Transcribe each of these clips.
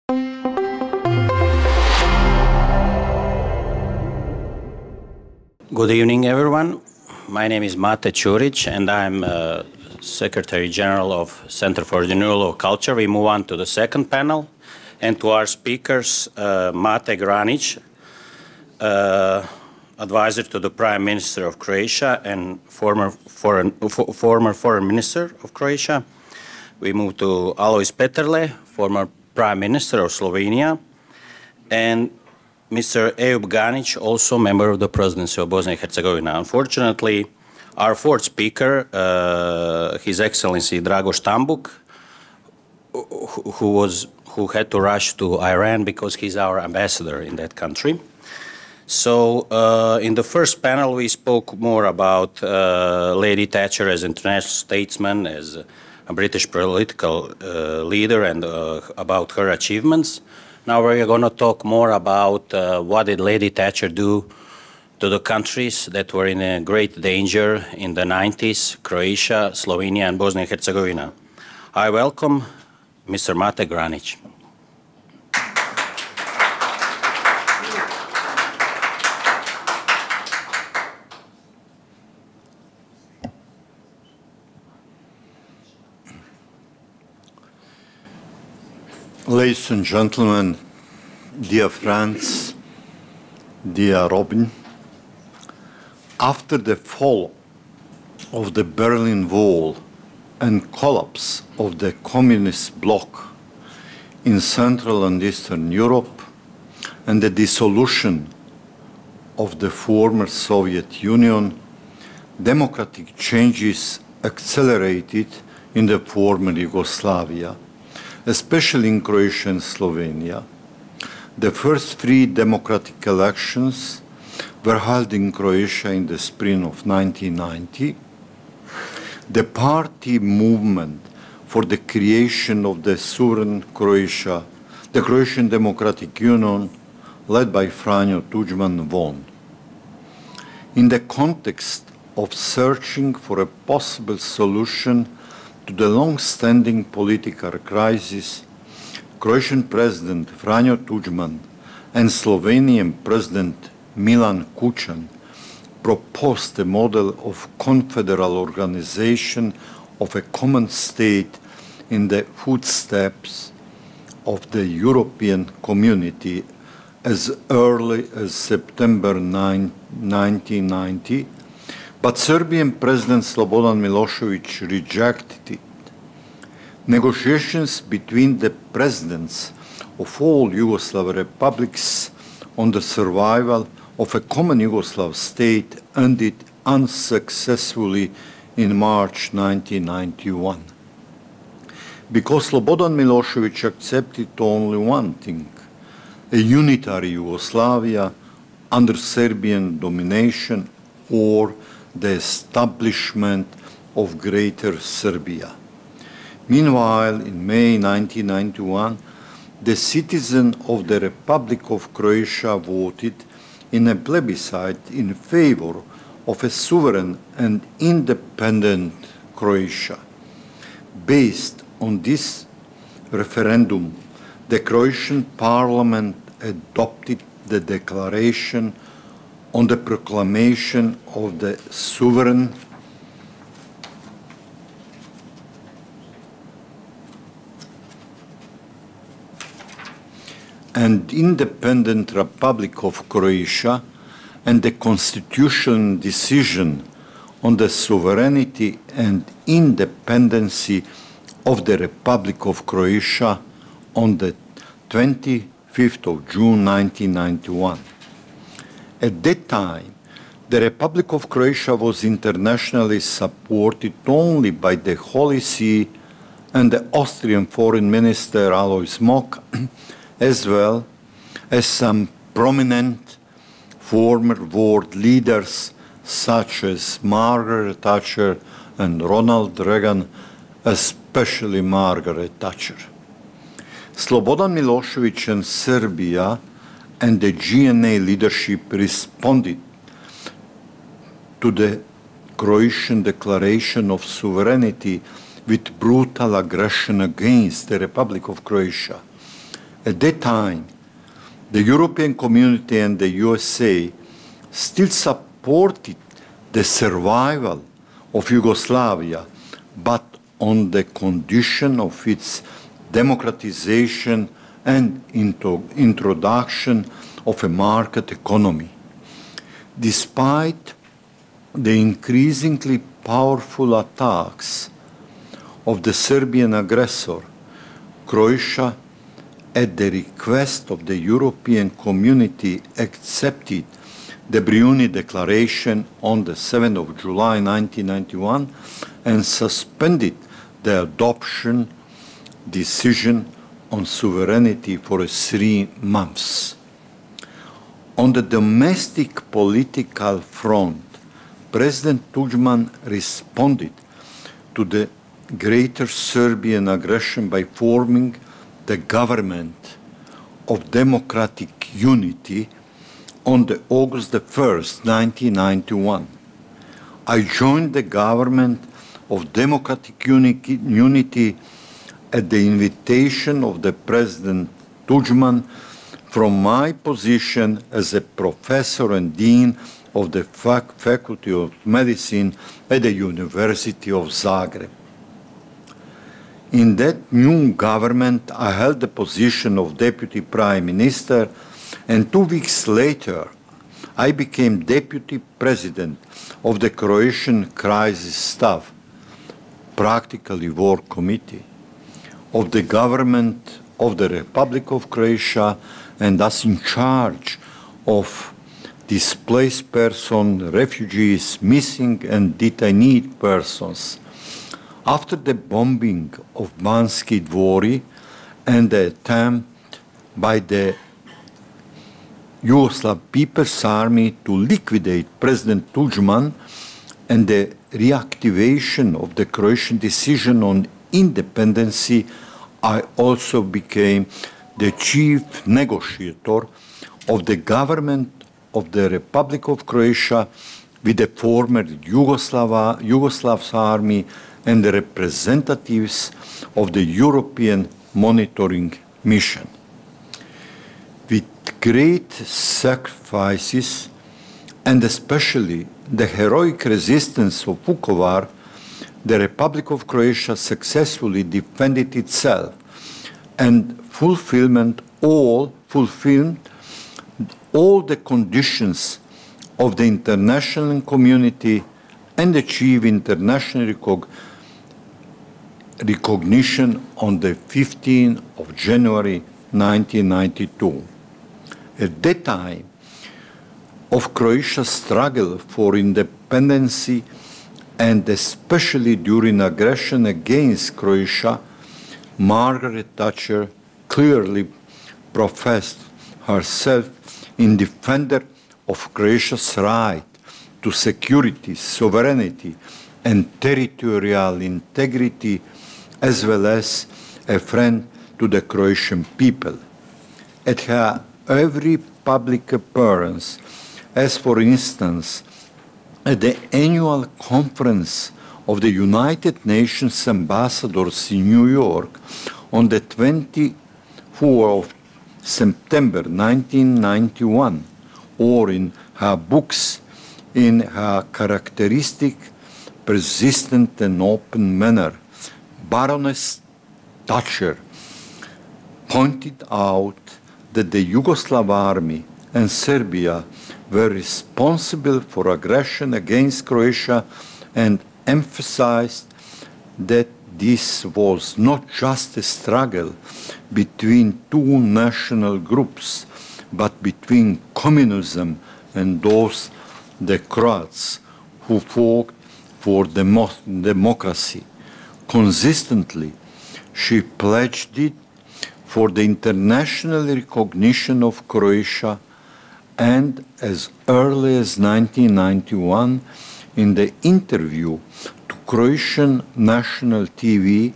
Good evening, everyone. My name is Mate Ćurić, and I'm Secretary General of Center for Renewal of Culture. We move on to the second panel, and to our speakers, Mate Granić, advisor to the Prime Minister of Croatia and former Foreign Minister of Croatia. We move to Alojz Peterle, former Prime Minister of Slovenia, and Mr. Eyüp Ganić, also member of the Presidency of Bosnia and Herzegovina. Unfortunately, our fourth speaker, His Excellency Dragoš Tambuk, who had to rush to Iran because he's our ambassador in that country. So in the first panel, we spoke more about Lady Thatcher as international statesman, as a British political leader, and about her achievements. Now we're going to talk more about what did Lady Thatcher do to the countries that were in great danger in the 90s, Croatia, Slovenia, and Bosnia and Herzegovina. I welcome Mr. Mate Granić. Ladies and gentlemen, dear friends, dear Robin, after the fall of the Berlin Wall and collapse of the communist bloc in Central and Eastern Europe and the dissolution of the former Soviet Union, democratic changes accelerated in the former Yugoslavia, especially in Croatia and Slovenia. The first free democratic elections were held in Croatia in the spring of 1990. The party movement for the creation of the sovereign Croatia, the Croatian Democratic Union, led by Franjo Tuđman, won. In the context of searching for a possible solution to the long-standing political crisis, Croatian President Franjo Tuđman and Slovenian President Milan Kučan proposed a model of confederal organization of a common state in the footsteps of the European community as early as September 1990, but Serbian President Slobodan Milošević rejected it. Negotiations between the presidents of all Yugoslav republics on the survival of a common Yugoslav state ended unsuccessfully in March 1991. Because Slobodan Milošević accepted only one thing, a unitary Yugoslavia under Serbian domination or the establishment of Greater Serbia. Meanwhile, in May 1991, the citizens of the Republic of Croatia voted in a plebiscite in favor of a sovereign and independent Croatia. Based on this referendum, the Croatian parliament adopted the declaration on the proclamation of the sovereign and independent Republic of Croatia and the constitutional decision on the sovereignty and independency of the Republic of Croatia on the 25th of June 1991. At that time, the Republic of Croatia was internationally supported only by the Holy See and the Austrian Foreign Minister Alojz Mok, as well as some prominent former world leaders such as Margaret Thatcher and Ronald Reagan, especially Margaret Thatcher. Slobodan Milošević and Serbia and the GNA leadership responded to the Croatian Declaration of Sovereignty with brutal aggression against the Republic of Croatia. At that time, the European community and the USA still supported the survival of Yugoslavia, but on the condition of its democratization and introduction of a market economy. Despite the increasingly powerful attacks of the Serbian aggressor, Croatia, at the request of the European community, accepted the Briuni Declaration on the 7th of July 1991 and suspended the adoption decision on sovereignty for 3 months. On the domestic political front, President Tudjman responded to the Greater Serbian aggression by forming the Government of Democratic Unity on the August 1st, 1991. I joined the Government of Democratic Unity at the invitation of the President Tudjman from my position as a professor and dean of the Faculty of Medicine at the University of Zagreb. In that new government, I held the position of Deputy Prime Minister, and 2 weeks later, I became Deputy President of the Croatian Crisis Staff, practically War Committee, of the government of the Republic of Croatia, and thus in charge of displaced persons, refugees, missing and detained persons. After the bombing of Banski Dvori and the attempt by the Yugoslav People's Army to liquidate President Tudjman and the reactivation of the Croatian decision on independence, I also became the chief negotiator of the government of the Republic of Croatia with the former Yugoslav army and the representatives of the European Monitoring Mission. With great sacrifices, and especially the heroic resistance of Vukovar, the Republic of Croatia successfully defended itself and fulfilled all the conditions of the international community and achieved international recognition on the 15th of January 1992. At that time of Croatia's struggle for independence, and especially during aggression against Croatia, Margaret Thatcher clearly professed herself in defender of Croatia's right to security, sovereignty, and territorial integrity, as well as a friend to the Croatian people. At her every public appearance, as for instance, at the annual conference of the United Nations ambassadors in New York on the 24th of September 1991, or in her books, in her characteristic, persistent and open manner, Baroness Thatcher pointed out that the Yugoslav army and Serbia were responsible for aggression against Croatia and emphasized that this was not just a struggle between two national groups, but between communism and those, the Croats, who fought for democracy. Consistently, she pledged it for the international recognition of Croatia, and as early as 1991, in the interview to Croatian national TV,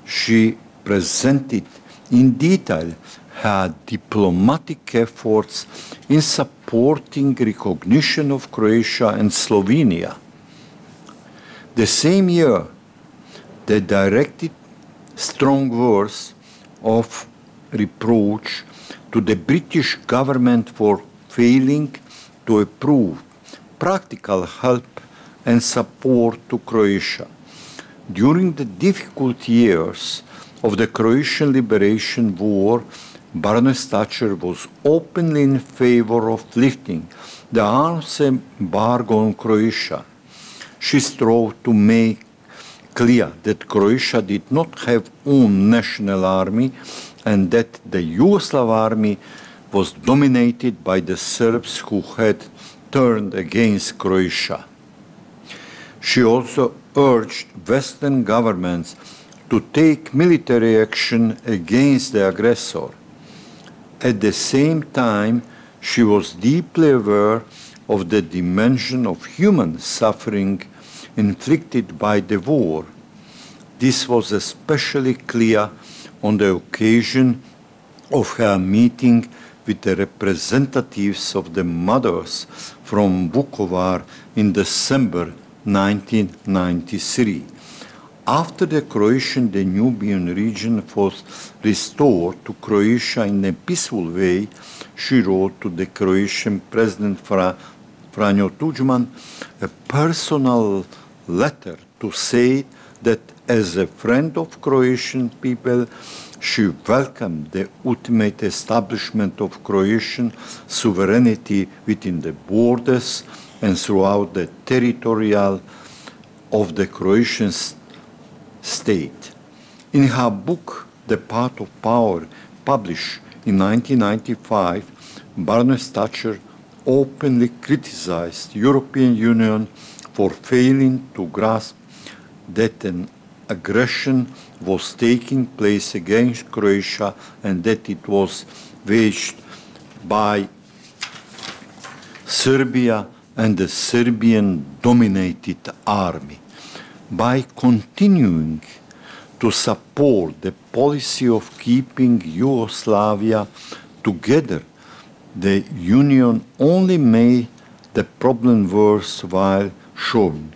she presented in detail her diplomatic efforts in supporting recognition of Croatia and Slovenia. The same year, they directed strong words of reproach to the British government for failing to approve practical help and support to Croatia. During the difficult years of the Croatian Liberation War, Baroness Thatcher was openly in favor of lifting the arms embargo on Croatia. She strove to make clear that Croatia did not have own national army and that the Yugoslav army was dominated by the Serbs who had turned against Croatia. She also urged Western governments to take military action against the aggressor. At the same time, she was deeply aware of the dimension of human suffering inflicted by the war. This was especially clear on the occasion of her meeting with the representatives of the mothers from Vukovar in December 1993. After the Croatian Danubian region was restored to Croatia in a peaceful way, she wrote to the Croatian President Franjo Tuđman a personal letter to say that as a friend of Croatian people, she welcomed the ultimate establishment of Croatian sovereignty within the borders and throughout the territorial of the Croatian state. In her book, The Path of Power, published in 1995, Baroness Thatcher openly criticized the European Union for failing to grasp that an aggression was taking place against Croatia and that it was waged by Serbia and the Serbian-dominated army. By continuing to support the policy of keeping Yugoslavia together, the Union only made the problem worse while showing,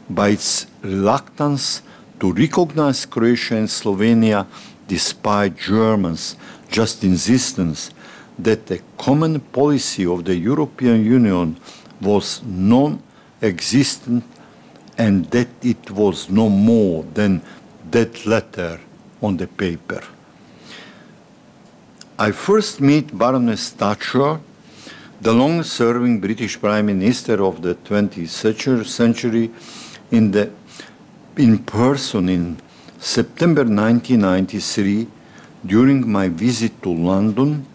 by its reluctance to recognize Croatia and Slovenia, despite Germans' just insistence that the common policy of the European Union was non-existent and that it was no more than that letter on the paper. I first meet Baroness Thatcher, the long-serving British Prime Minister of the 20th century, in person in September 1993 during my visit to London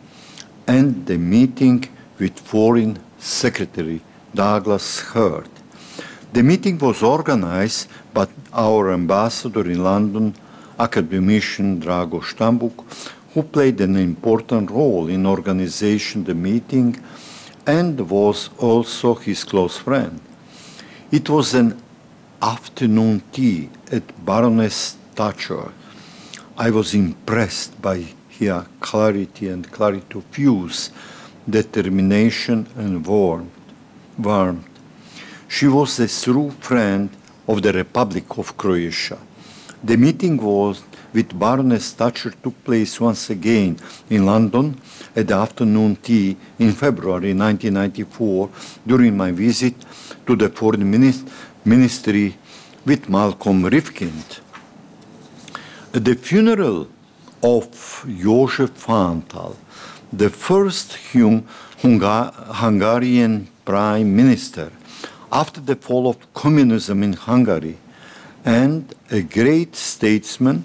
and the meeting with Foreign Secretary Douglas Hurd. The meeting was organized by our ambassador in London, academician Drago Štambuk, who played an important role in organization the meeting and was also his close friend. It was an afternoon tea at Baroness Thatcher. I was impressed by her clarity of views, determination and warmth. She was a true friend of the Republic of Croatia. The meeting with Baroness Thatcher took place once again in London at the afternoon tea in February 1994 during my visit to the Foreign Ministry with Malcolm Rifkind. At the funeral of Jožef Fantal, the first Hungarian Prime Minister after the fall of communism in Hungary, and a great statesman,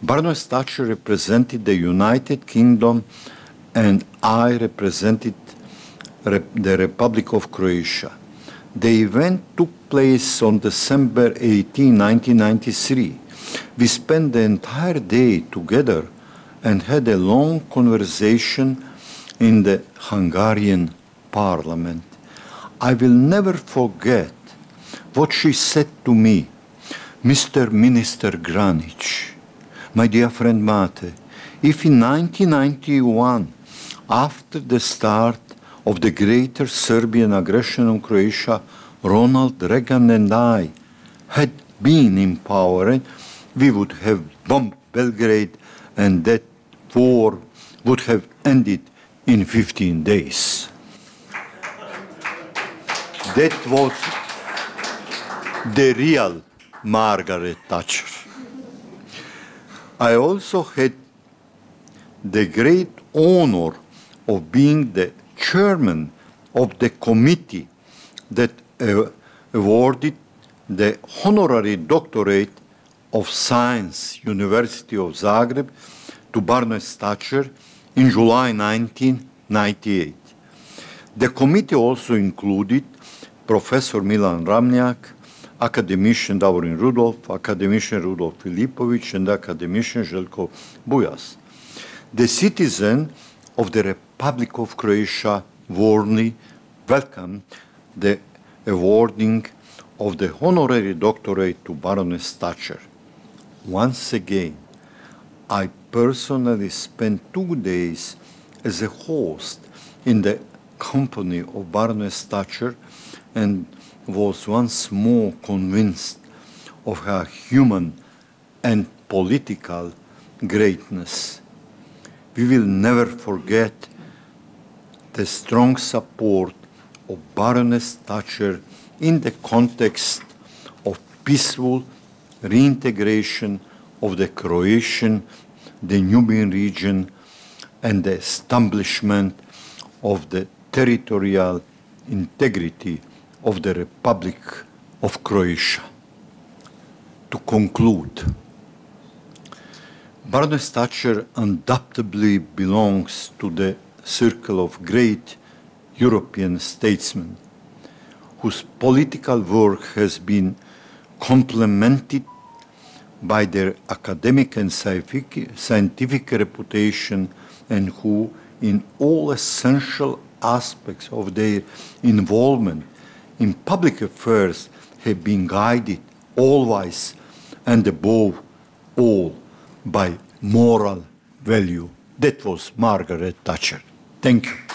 Baroness Thatcher represented the United Kingdom and I represented the Republic of Croatia. The event took place on December 18, 1993. We spent the entire day together and had a long conversation in the Hungarian parliament. I will never forget what she said to me. Mr. Minister Granić, my dear friend Mate, if in 1991, after the start of the greater Serbian aggression on Croatia, Ronald Reagan and I had been in power, we would have bombed Belgrade and that war would have ended in 15 days. That was the real Margaret Thatcher. I also had the great honor of being the chairman of the committee that awarded the honorary doctorate of Science, University of Zagreb, to Baroness Thatcher in July 1998. The committee also included Professor Milan Ramljak, academician Davorin Rudolf, academician Rudolf Filipović, and academician Željko Bujas. The citizens of the Republic of Croatia warmly welcomed the awarding of the honorary doctorate to Baroness Thatcher. Once again, I personally spent 2 days as a host in the company of Baroness Thatcher and was once more convinced of her human and political greatness. We will never forget the strong support of Baroness Thatcher in the context of peaceful reintegration of the Croatian, Danubian region, and the establishment of the territorial integrity of the Republic of Croatia. To conclude, Baroness Thatcher undoubtedly belongs to the circle of great European statesmen whose political work has been complemented by their academic and scientific reputation, and who, in all essential aspects of their involvement in public affairs, have been guided always and above all by moral value. That was Margaret Thatcher. Thank you.